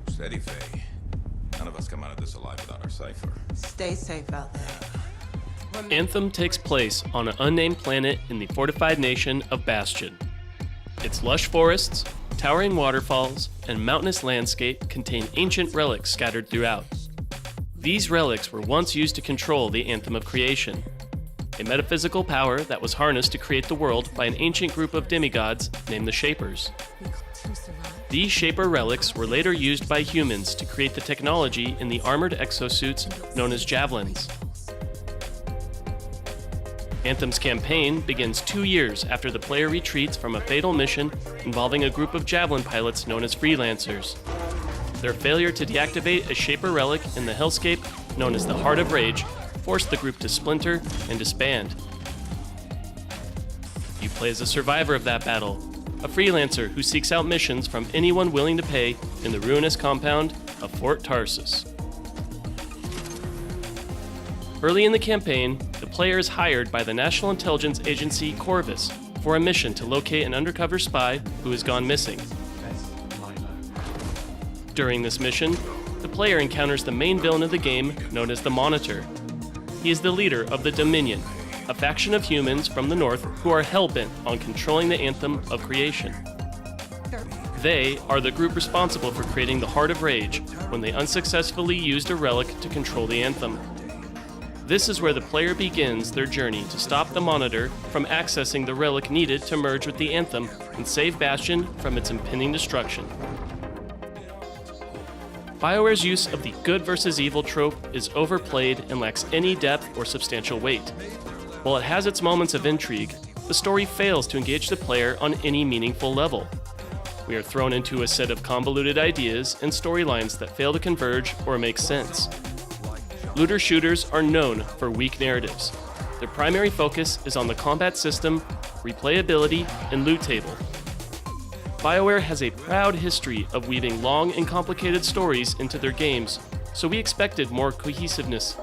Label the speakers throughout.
Speaker 1: Steady, Faye. None of us come out of this alive without our cipher.
Speaker 2: Stay safe out there.
Speaker 3: Anthem takes place on an unnamed planet in the fortified nation of Bastion. Its lush forests, towering waterfalls, and mountainous landscape contain ancient relics scattered throughout. These relics were once used to control the Anthem of Creation, a metaphysical power that was harnessed to create the world by an ancient group of demigods named the Shapers. These Shaper relics were later used by humans to create the technology in the armored exosuits known as Javelins. Anthem's campaign begins 2 years after the player retreats from a fatal mission involving a group of Javelin pilots known as Freelancers. Their failure to deactivate a Shaper relic in the hellscape known as the Heart of Rage forced the group to splinter and disband. You play as a survivor of that battle, a freelancer who seeks out missions from anyone willing to pay in the ruinous compound of Fort Tarsus. Early in the campaign, the player is hired by the National Intelligence Agency Corvus for a mission to locate an undercover spy who has gone missing. During this mission, the player encounters the main villain of the game known as the Monitor. He is the leader of the Dominion, a faction of humans from the north who are hell-bent on controlling the Anthem of Creation. They are the group responsible for creating the Heart of Rage when they unsuccessfully used a relic to control the Anthem. This is where the player begins their journey to stop the Monitor from accessing the relic needed to merge with the Anthem and save Bastion from its impending destruction. Bioware's use of the good versus evil trope is overplayed and lacks any depth or substantial weight. While it has its moments of intrigue, the story fails to engage the player on any meaningful level. We are thrown into a set of convoluted ideas and storylines that fail to converge or make sense. Looter shooters are known for weak narratives. Their primary focus is on the combat system, replayability, and loot table. Bioware has a proud history of weaving long and complicated stories into their games, so we expected more cohesiveness.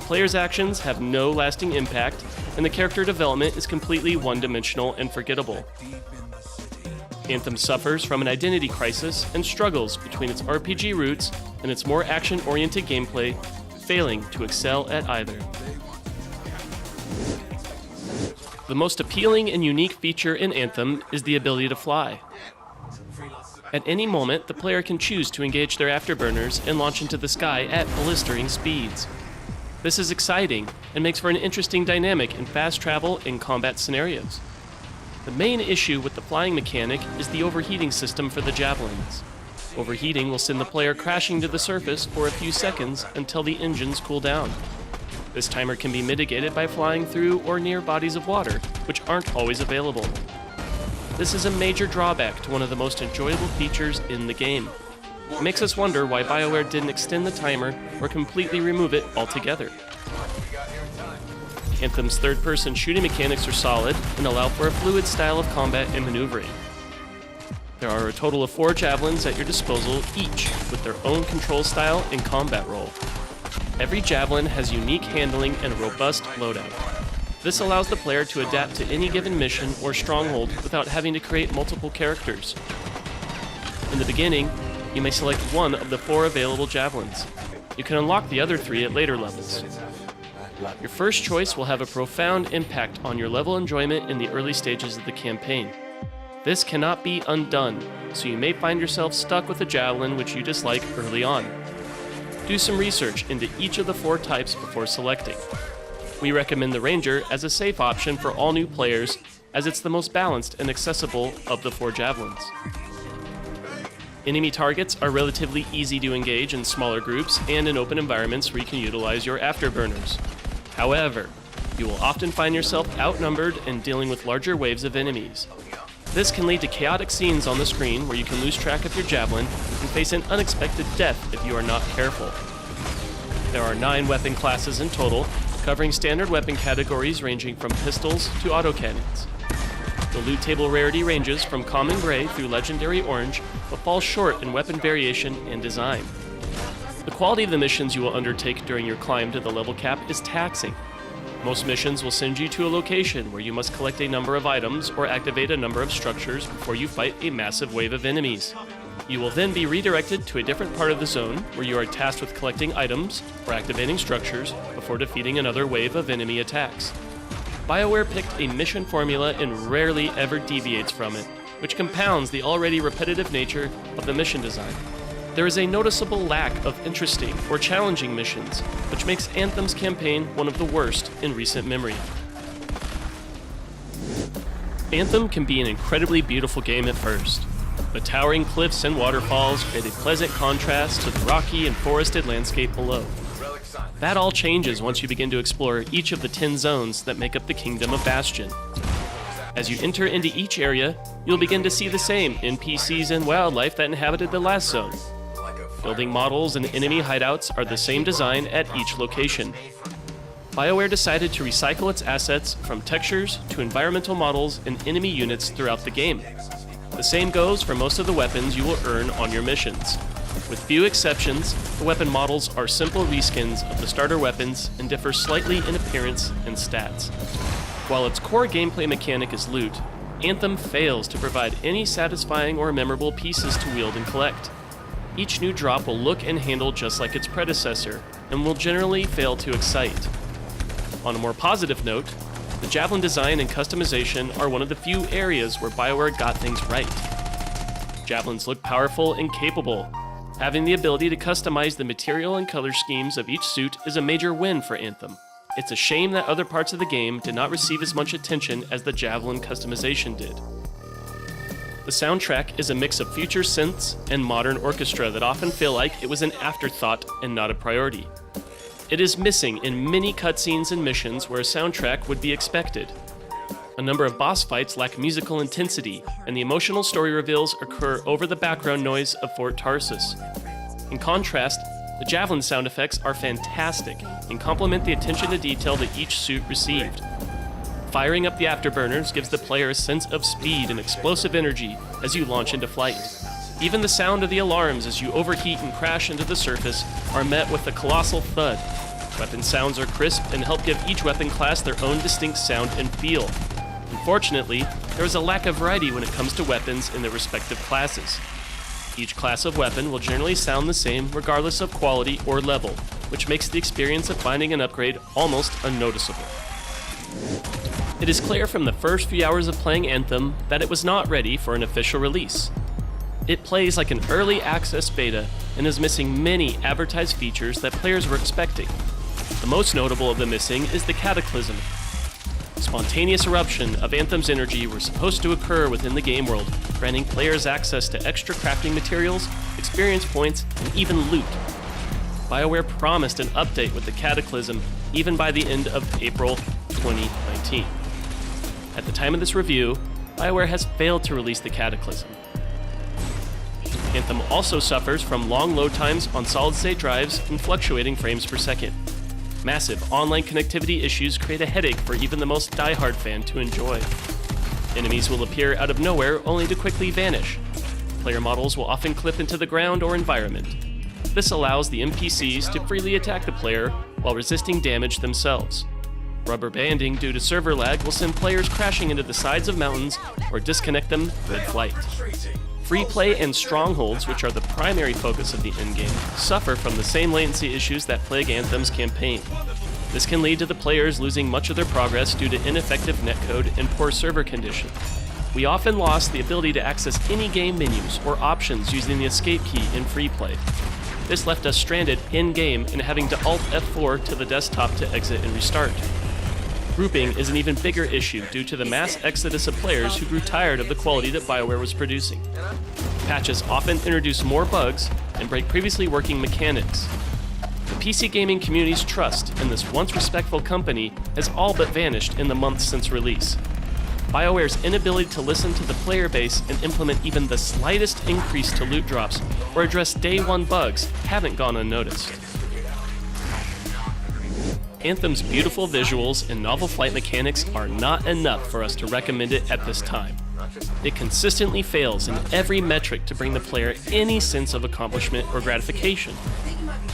Speaker 3: Players' actions have no lasting impact, and the character development is completely one-dimensional and forgettable. Anthem suffers from an identity crisis and struggles between its RPG roots and its more action-oriented gameplay, failing to excel at either. The most appealing and unique feature in Anthem is the ability to fly. At any moment, the player can choose to engage their afterburners and launch into the sky at blistering speeds. This is exciting and makes for an interesting dynamic in fast travel and combat scenarios. The main issue with the flying mechanic is the overheating system for the Javelins. Overheating will send the player crashing to the surface for a few seconds until the engines cool down. This timer can be mitigated by flying through or near bodies of water, which aren't always available. This is a major drawback to one of the most enjoyable features in the game. It makes us wonder why Bioware didn't extend the timer or completely remove it altogether. Anthem's third-person shooting mechanics are solid and allow for a fluid style of combat and maneuvering. There are a total of 4 Javelins at your disposal, each with their own control style and combat role. Every Javelin has unique handling and a robust loadout. This allows the player to adapt to any given mission or stronghold without having to create multiple characters. In the beginning, you may select one of the 4 available Javelins. You can unlock the other 3 at later levels. Your first choice will have a profound impact on your level enjoyment in the early stages of the campaign. This cannot be undone, so you may find yourself stuck with a Javelin which you dislike early on. Do some research into each of the 4 types before selecting. We recommend the Ranger as a safe option for all new players, as it's the most balanced and accessible of the 4 Javelins. Enemy targets are relatively easy to engage in smaller groups and in open environments where you can utilize your afterburners. However, you will often find yourself outnumbered and dealing with larger waves of enemies. This can lead to chaotic scenes on the screen where you can lose track of your Javelin and face an unexpected death if you are not careful. There are 9 weapon classes in total, covering standard weapon categories ranging from pistols to autocannons. The loot table rarity ranges from common gray through legendary orange, but falls short in weapon variation and design. The quality of the missions you will undertake during your climb to the level cap is taxing. Most missions will send you to a location where you must collect a number of items or activate a number of structures before you fight a massive wave of enemies. You will then be redirected to a different part of the zone where you are tasked with collecting items or activating structures before defeating another wave of enemy attacks. Bioware picked a mission formula and rarely ever deviates from it, which compounds the already repetitive nature of the mission design. There is a noticeable lack of interesting or challenging missions, which makes Anthem's campaign one of the worst in recent memory. Anthem can be an incredibly beautiful game at first. The towering cliffs and waterfalls create a pleasant contrast to the rocky and forested landscape below. That all changes once you begin to explore each of the 10 zones that make up the Kingdom of Bastion. As you enter into each area, you'll begin to see the same NPCs and wildlife that inhabited the last zone. Building models and enemy hideouts are the same design at each location. Bioware decided to recycle its assets from textures to environmental models and enemy units throughout the game. The same goes for most of the weapons you will earn on your missions. With few exceptions, the weapon models are simple reskins of the starter weapons and differ slightly in appearance and stats. While its core gameplay mechanic is loot, Anthem fails to provide any satisfying or memorable pieces to wield and collect. Each new drop will look and handle just like its predecessor, and will generally fail to excite. On a more positive note, the javelin design and customization are one of the few areas where Bioware got things right. Javelins look powerful and capable. Having the ability to customize the material and color schemes of each suit is a major win for Anthem. It's a shame that other parts of the game did not receive as much attention as the javelin customization did. The soundtrack is a mix of future synths and modern orchestra that often feel like it was an afterthought and not a priority. It is missing in many cutscenes and missions where a soundtrack would be expected. A number of boss fights lack musical intensity, and the emotional story reveals occur over the background noise of Fort Tarsus. In contrast, the javelin sound effects are fantastic and complement the attention to detail that each suit received. Firing up the afterburners gives the player a sense of speed and explosive energy as you launch into flight. Even the sound of the alarms as you overheat and crash into the surface are met with a colossal thud. Weapon sounds are crisp and help give each weapon class their own distinct sound and feel. Unfortunately, there is a lack of variety when it comes to weapons in their respective classes. Each class of weapon will generally sound the same regardless of quality or level, which makes the experience of finding an upgrade almost unnoticeable. It is clear from the first few hours of playing Anthem that it was not ready for an official release. It plays like an early access beta and is missing many advertised features that players were expecting. The most notable of the missing is the Cataclysm. Spontaneous eruption of Anthem's energy were supposed to occur within the game world, granting players access to extra crafting materials, experience points, and even loot. Bioware promised an update with the Cataclysm even by the end of April 2019. At the time of this review, Bioware has failed to release the Cataclysm. Anthem also suffers from long load times on solid-state drives and fluctuating frames per second. Massive online connectivity issues create a headache for even the most die-hard fan to enjoy. Enemies will appear out of nowhere only to quickly vanish. Player models will often clip into the ground or environment. This allows the NPCs to freely attack the player while resisting damage themselves. Rubber banding due to server lag will send players crashing into the sides of mountains or disconnect them mid-flight. Free play and strongholds, which are the primary focus of the endgame, suffer from the same latency issues that plague Anthem's campaign. This can lead to the players losing much of their progress due to ineffective netcode and poor server conditions. We often lost the ability to access any game menus or options using the escape key in free play. This left us stranded in-game and having to Alt F4 to the desktop to exit and restart. Grouping is an even bigger issue due to the mass exodus of players who grew tired of the quality that Bioware was producing. Patches often introduce more bugs and break previously working mechanics. The PC gaming community's trust in this once respectful company has all but vanished in the months since release. Bioware's inability to listen to the player base and implement even the slightest increase to loot drops or address day one bugs haven't gone unnoticed. Anthem's beautiful visuals and novel flight mechanics are not enough for us to recommend it at this time. It consistently fails in every metric to bring the player any sense of accomplishment or gratification.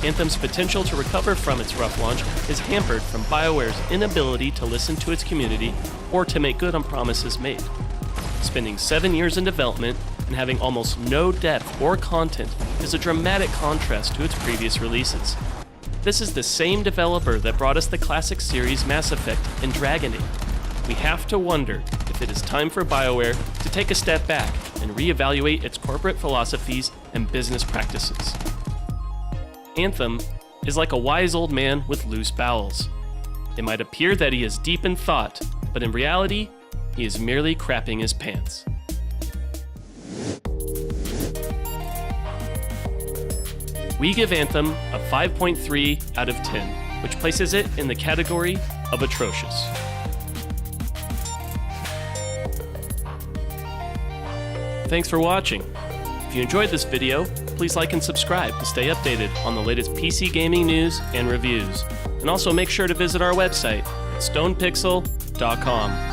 Speaker 3: Anthem's potential to recover from its rough launch is hampered from Bioware's inability to listen to its community or to make good on promises made. Spending 7 years in development and having almost no depth or content is a dramatic contrast to its previous releases. This is the same developer that brought us the classic series Mass Effect and Dragon Age. We have to wonder if it is time for Bioware to take a step back and reevaluate its corporate philosophies and business practices. Anthem is like a wise old man with loose bowels. It might appear that he is deep in thought, but in reality, he is merely crapping his pants. We give Anthem a 5.3 out of 10, which places it in the category of atrocious. Thanks for watching. If you enjoyed this video, please like and subscribe to stay updated on the latest PC gaming news and reviews. And also make sure to visit our website at stonepixel.com.